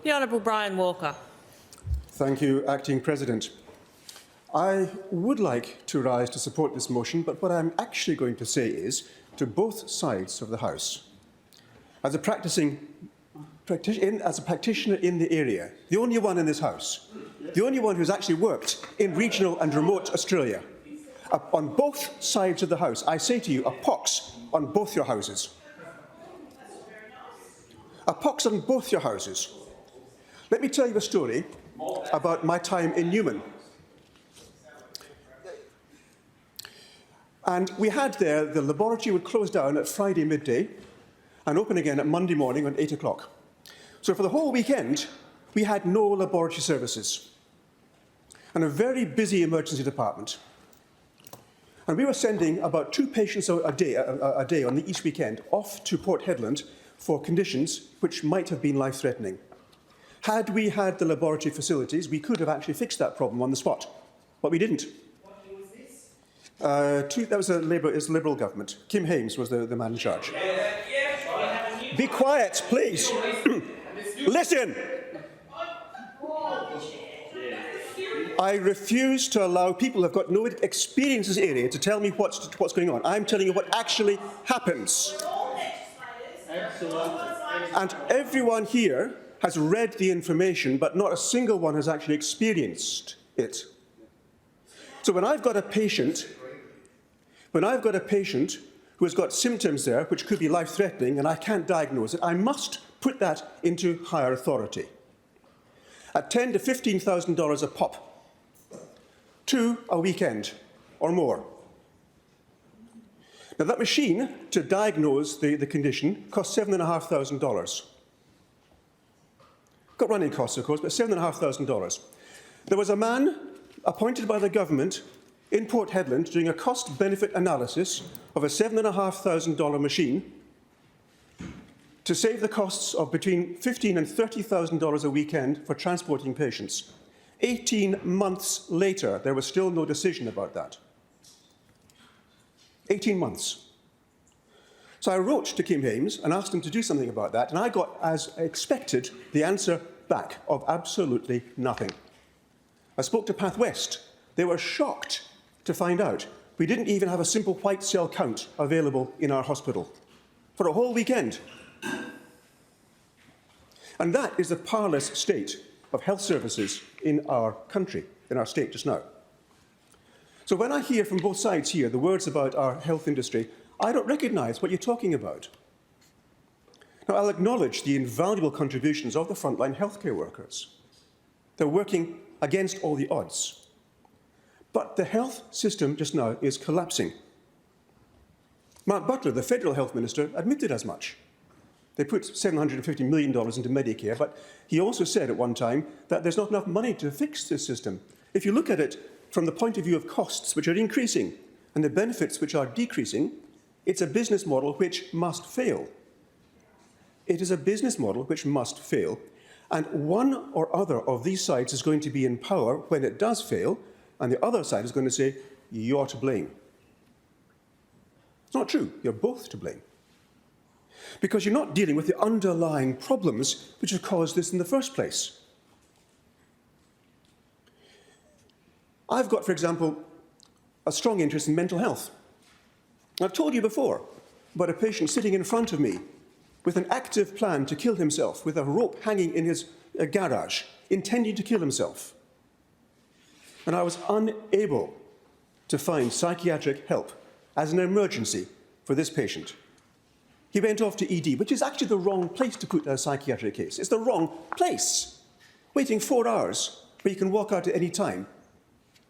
The Honourable Brian Walker. Thank you, Acting President. I would like to rise to support this motion, but what I'm actually going to say is to both sides of the House. As a practitioner in the area, the only one in this House, the only one who's actually worked in regional and remote Australia, on both sides of the House, I say to you, a pox on both your houses. A pox on both your houses. Let me tell you a story about my time in Newman. And we had there, the laboratory would close down at Friday midday and open again at Monday morning at 8 o'clock. So for the whole weekend, we had no laboratory services and a very busy emergency department. And we were sending about 2 patients a day on each weekend off to Port Hedland for conditions which might have been life-threatening. Had we had the laboratory facilities, we could have actually fixed that problem on the spot, but we didn't. What year was this? That was a Liberal government. Kim Hames was the man in charge. Be quiet, please. Listen. I refuse to allow people who have got no experience in this area to tell me what's going on. I'm telling you what actually happens. And everyone here has read the information, but not a single one has actually experienced it. So when I've got a patient who has got symptoms there which could be life-threatening and I can't diagnose it, I must put that into higher authority. At $10,000 to $15,000 a pop, 2 a weekend or more. Now that machine to diagnose the condition cost $7,500. Got running costs, of course, but $7,500. There was a man appointed by the government in Port Hedland doing a cost-benefit analysis of a $7,500 machine to save the costs of between $15,000 and $30,000 a weekend for transporting patients. 18 months later, there was still no decision about that. 18 months. So I wrote to Kim Hames and asked him to do something about that, and I got, as expected, the answer back of absolutely nothing. I spoke to Path West. They were shocked to find out we didn't even have a simple white cell count available in our hospital for a whole weekend. And that is the parlous state of health services in our country, in our state just now. So when I hear from both sides here the words about our health industry, I don't recognise what you're talking about. Now, I'll acknowledge the invaluable contributions of the frontline healthcare workers. They're working against all the odds. But the health system just now is collapsing. Mark Butler, the Federal Health Minister, admitted as much. They put $750 million into Medicare, but he also said at one time that there's not enough money to fix this system. If you look at it from the point of view of costs, which are increasing, and the benefits which are decreasing, it's a business model which must fail. It is a business model which must fail, and one or other of these sides is going to be in power when it does fail, and the other side is going to say, you're to blame. It's not true. You're both to blame. Because you're not dealing with the underlying problems which have caused this in the first place. I've got, for example, a strong interest in mental health. I've told you before about a patient sitting in front of me with an active plan to kill himself, with a rope hanging in his garage, intending to kill himself. And I was unable to find psychiatric help as an emergency for this patient. He went off to ED, which is actually the wrong place to put a psychiatric case. It's the wrong place. Waiting 4 hours, where you can walk out at any time,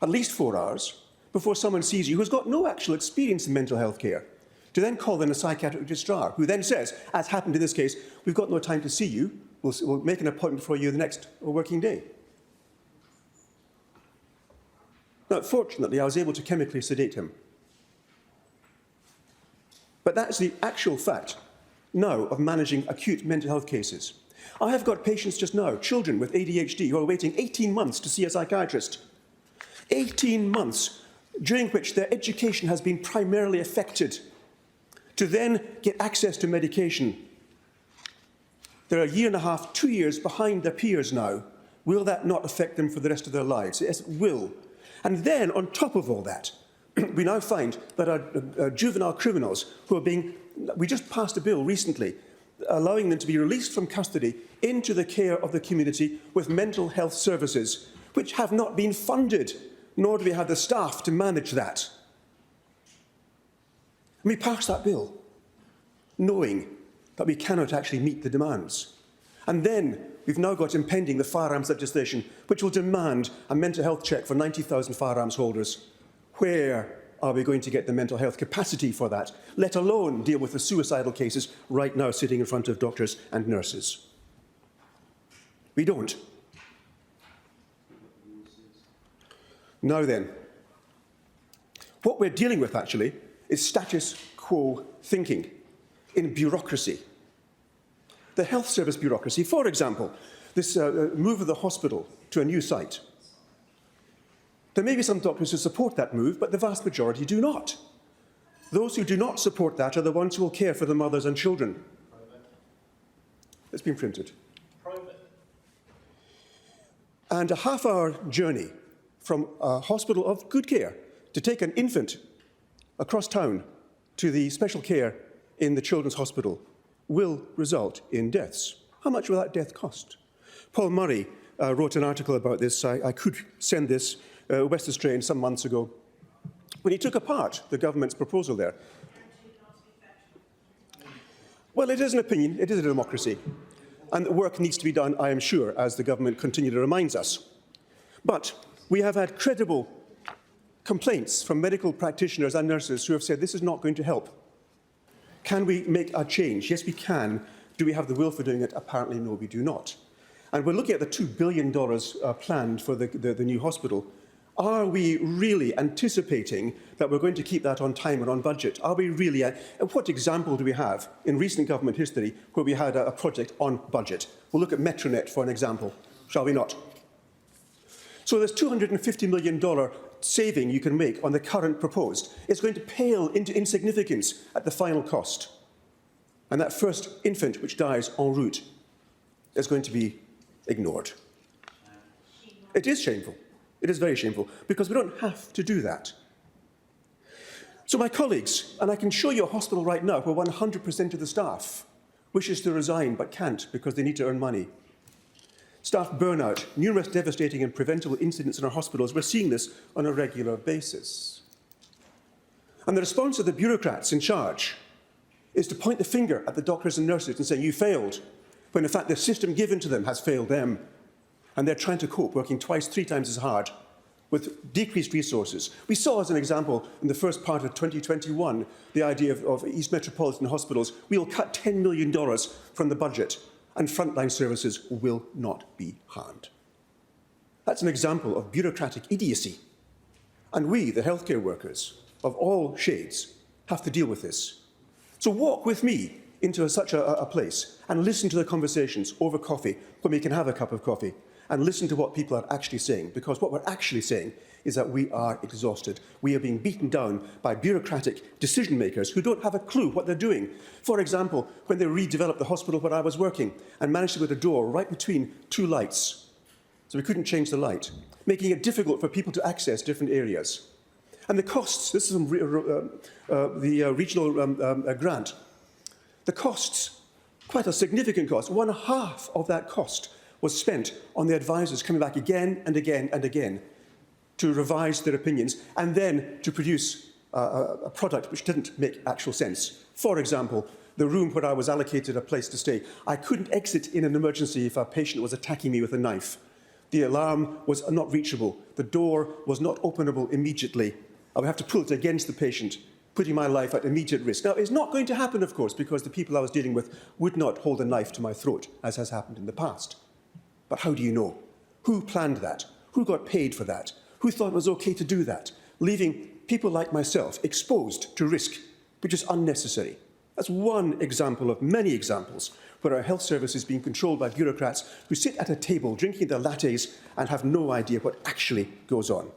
at least 4 hours, before someone sees you who's got no actual experience in mental health care, to then call in a psychiatric registrar, who then says, as happened in this case, we've got no time to see you, we'll make an appointment for you the next working day. Now, fortunately, I was able to chemically sedate him. But that's the actual fact now of managing acute mental health cases. I have got patients just now, children with ADHD, who are waiting 18 months to see a psychiatrist. 18 months, during which their education has been primarily affected, to then get access to medication. They're a year and a half, 2 years behind their peers now. Will that not affect them for the rest of their lives? Yes, it will. And then, on top of all that, we now find that our juvenile criminals who are being... We just passed a bill recently allowing them to be released from custody into the care of the community with mental health services, which have not been funded, nor do we have the staff to manage that. And we passed that bill, knowing that we cannot actually meet the demands. And then we've now got impending the firearms legislation, which will demand a mental health check for 90,000 firearms holders. Where are we going to get the mental health capacity for that, let alone deal with the suicidal cases right now sitting in front of doctors and nurses? We don't. Now then, what we're dealing with actually is status quo thinking in bureaucracy. The health service bureaucracy, for example, this move of the hospital to a new site. There may be some doctors who support that move, but the vast majority do not. Those who do not support that are the ones who will care for the mothers and children. It's been printed. And a half-hour journey from a hospital of good care to take an infant across town to the special care in the children's hospital will result in deaths. How much will that death cost? Paul Murray wrote an article about this. I could send this, West Australian, some months ago, when he took apart the government's proposal there. Well, it is an opinion, it is a democracy, and work needs to be done, I am sure, as the government continually reminds us. But we have had credible complaints from medical practitioners and nurses who have said this is not going to help. Can we make a change? Yes, we can. Do we have the will for doing it? Apparently, no, we do not. And we're looking at the $2 billion planned for the new hospital. Are we really anticipating that we're going to keep that on time and on budget? Are we really? What example do we have in recent government history where we had a project on budget? We'll look at Metronet for an example, shall we not? So there's $250 million saving you can make on the current proposed. It's going to pale into insignificance at the final cost. And that first infant which dies en route is going to be ignored. It is shameful. It is very shameful, because we don't have to do that. So my colleagues, and I can show you a hospital right now where 100% of the staff wishes to resign but can't because they need to earn money. Staff burnout, numerous devastating and preventable incidents in our hospitals. We're seeing this on a regular basis. And the response of the bureaucrats in charge is to point the finger at the doctors and nurses and say, you failed, when in fact the system given to them has failed them. And they're trying to cope, working twice, 3 times as hard with decreased resources. We saw, as an example, in the first part of 2021, the idea of East Metropolitan Hospitals. We'll cut $10 million from the budget, and frontline services will not be harmed. That's an example of bureaucratic idiocy. And we, the healthcare workers of all shades, have to deal with this. So walk with me into such a place and listen to the conversations over coffee, when we can have a cup of coffee, and listen to what people are actually saying, because what we're actually saying is that we are exhausted. We are being beaten down by bureaucratic decision makers who don't have a clue what they're doing. For example, when they redeveloped the hospital where I was working and managed to put a door right between 2 lights, so we couldn't change the light, making it difficult for people to access different areas. And the costs, this is from the regional grant, the costs, quite a significant cost, 1/2 of that cost was spent on the advisors coming back again and again and again to revise their opinions and then to produce a product which didn't make actual sense. For example, the room where I was allocated a place to stay, I couldn't exit in an emergency if a patient was attacking me with a knife. The alarm was not reachable. The door was not openable immediately. I would have to pull it against the patient, putting my life at immediate risk. Now, it's not going to happen, of course, because the people I was dealing with would not hold a knife to my throat, as has happened in the past. But how do you know? Who planned that? Who got paid for that? Who thought it was okay to do that? Leaving people like myself exposed to risk, which is unnecessary. That's one example of many examples where our health service is being controlled by bureaucrats who sit at a table drinking their lattes and have no idea what actually goes on.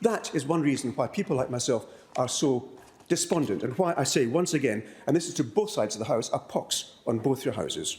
That is one reason why people like myself are so despondent, and why I say once again, and this is to both sides of the House, a pox on both your houses.